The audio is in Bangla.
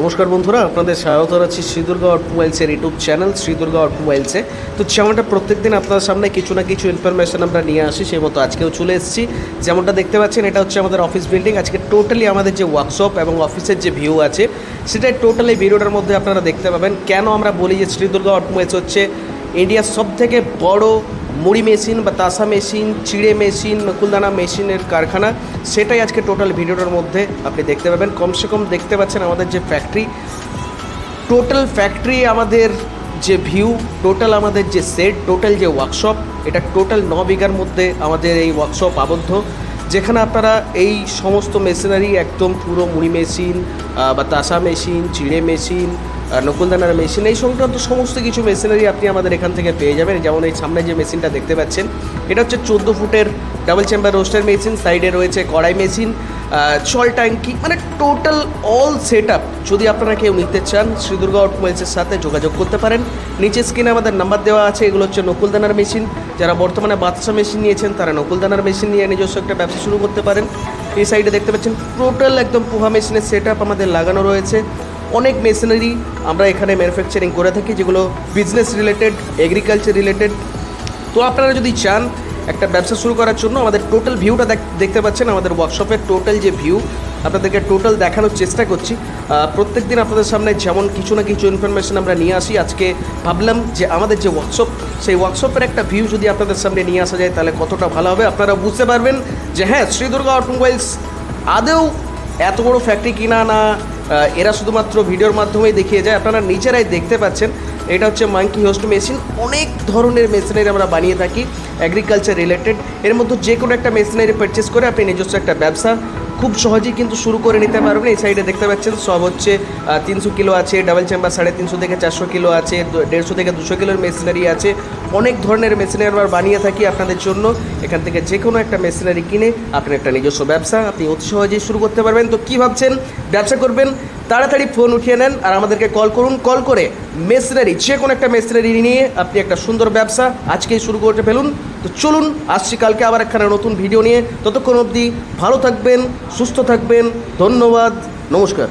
নমস্কার বন্ধুরা, আপনাদের স্বাগত জানাচ্ছি শ্রী দুর্গা অটোমোবাইলসের ইউটিউব চ্যানেল শ্রী দুর্গা অটোমোবাইলসে। তো যেমনটা প্রত্যেকদিন আপনাদের সামনে কিছু না কিছু ইনফরমেশন আমরা নিয়ে আসি, সেই মতো আজকেও চলে এসেছি। যেমনটা দেখতে পাচ্ছেন, এটা হচ্ছে আমাদের অফিস বিল্ডিং। আজকে টোটালি আমাদের যে ওয়ার্কশপ এবং অফিসের যে ভিউ আছে সেটাই টোটালি ভিডিওটার মধ্যে আপনারা দেখতে পাবেন। কেন আমরা বলি যে শ্রী দুর্গা অটোমোবাইলস হচ্ছে ইন্ডিয়ার সবথেকে বড় মুড়ি মেশিন বা তাসা মেশিন, চিড়ে মেশিন, নকুলদানা মেশিনের কারখানা, সেটাই আজকে টোটাল ভিডিওটার মধ্যে আপনি দেখতে পাবেন। কমসে কম দেখতে পাচ্ছেন আমাদের যে ফ্যাক্টরি, টোটাল ফ্যাক্টরি, আমাদের যে ভিউ, টোটাল আমাদের যে সেট, টোটাল যে ওয়ার্কশপ, এটা টোটাল 9 বিঘার মধ্যে আমাদের এই ওয়ার্কশপ আবদ্ধ, যেখানে আপনারা এই সমস্ত মেশিনারি একদম পুরো মুড়ি মেশিন বা তাসা মেশিন, চিড়ে মেশিন, নকুলদানার মেশিন, এই সংক্রান্ত সমস্ত কিছু মেশিনারি আপনি আমাদের এখান থেকে পেয়ে যাবেন। যেমন এই সামনে যে মেশিনটা দেখতে পাচ্ছেন, এটা হচ্ছে 14 ফুটের ডাবল চেম্বার রোস্টার মেশিন, সাইডে রয়েছে কড়াই মেশিন, জল ট্যাঙ্কি, মানে টোটাল অল সেট আপ। যদি আপনারা কেউ নিতে চান, শ্রী দুর্গা অটোমোবাইলসের সাথে যোগাযোগ করতে পারেন। নিচে স্ক্রিনে আমাদের নাম্বার দেওয়া আছে। এগুলো হচ্ছে নকুলদানার মেশিন। যারা বর্তমানে বাদশা মেশিন নিয়েছেন, তারা নকুলদানার মেশিন নিয়ে নিজস্ব একটা ব্যবসা শুরু করতে পারেন। এই সাইডে দেখতে পাচ্ছেন টোটাল একদম পোহা মেশিনের সেট আপ আমাদের লাগানো রয়েছে। অনেক মেশিনারি আমরা এখানে ম্যানুফ্যাকচারিং করে থাকি, যেগুলো বিজনেস রিলেটেড, এগ্রিকালচার রিলেটেড। তো আপনারা যদি চান একটা ব্যবসা শুরু করার জন্য, আমাদের টোটাল ভিউটা দেখতে পাচ্ছেন। আমাদের ওয়ার্কশপের টোটাল যে ভিউ আপনাদেরকে টোটাল দেখানোর চেষ্টা করছি। প্রত্যেক দিন আপনাদের সামনে যেমন কিছু না কিছু ইনফরমেশন আমরা নিয়ে আসি, আজকে ভাবলাম যে আমাদের যে ওয়ার্কশপ, সেই ওয়ার্কশপের একটা ভিউ যদি আপনাদের সামনে নিয়ে আসা যায়, তাহলে কতটা ভালো হবে। আপনারা বুঝতে পারবেন যে হ্যাঁ, শ্রী দুর্গা অটোমোবাইলস আদৌ এত বড় ফ্যাক্টরি কিনা না, এরা শুধুমাত্র ভিডিওর মাধ্যমেই দেখিয়ে যায়। আপনারা নিজেরাই দেখতে পাচ্ছেন। এটা হচ্ছে মাঙ্কি হোস্ট মেশিন। অনেক ধরনের মেশিনারি আমরা বানিয়ে থাকি এগ্রিকালচার রিলেটেড। এর মধ্যে যে কোনো একটা মেশিনারি পারচেস করে আপনি নিজস্ব একটা ব্যবসা খুব সহজেই কিন্তু শুরু করে নিতে পারবেন। এই সাইডে দেখতে পাচ্ছেন সব হচ্ছে 300 কিলো আছে, ডাবল চেম্বার 350 থেকে 400 কিলো আছে, 150 থেকে 200 কিলোর মেশিনারি আছে। অনেক ধরনের মেশিনারি আমরা বানিয়ে থাকি আপনাদের জন্য। এখান থেকে যে কোনো একটা মেশিনারি কিনে আপনি একটা নিজস্ব ব্যবসা আপনি অতি সহজেই শুরু করতে পারবেন। তো কী ভাবছেন, ব্যবসা করবেন? তাড়াতাড়ি ফোন উঠিয়ে নেন আর আমাদেরকে কল করুন। কল করে মেশিনারি, যে কোনো একটা মেশিনারি নিয়ে আপনি একটা সুন্দর ব্যবসা আজকেই শুরু করতে ফেলুন। তো চলুন, আসছি কালকে আবার একখানা নতুন ভিডিও নিয়ে। ততক্ষণ অবধি ভালো থাকবেন, সুস্থ থাকবেন। ধন্যবাদ, নমস্কার।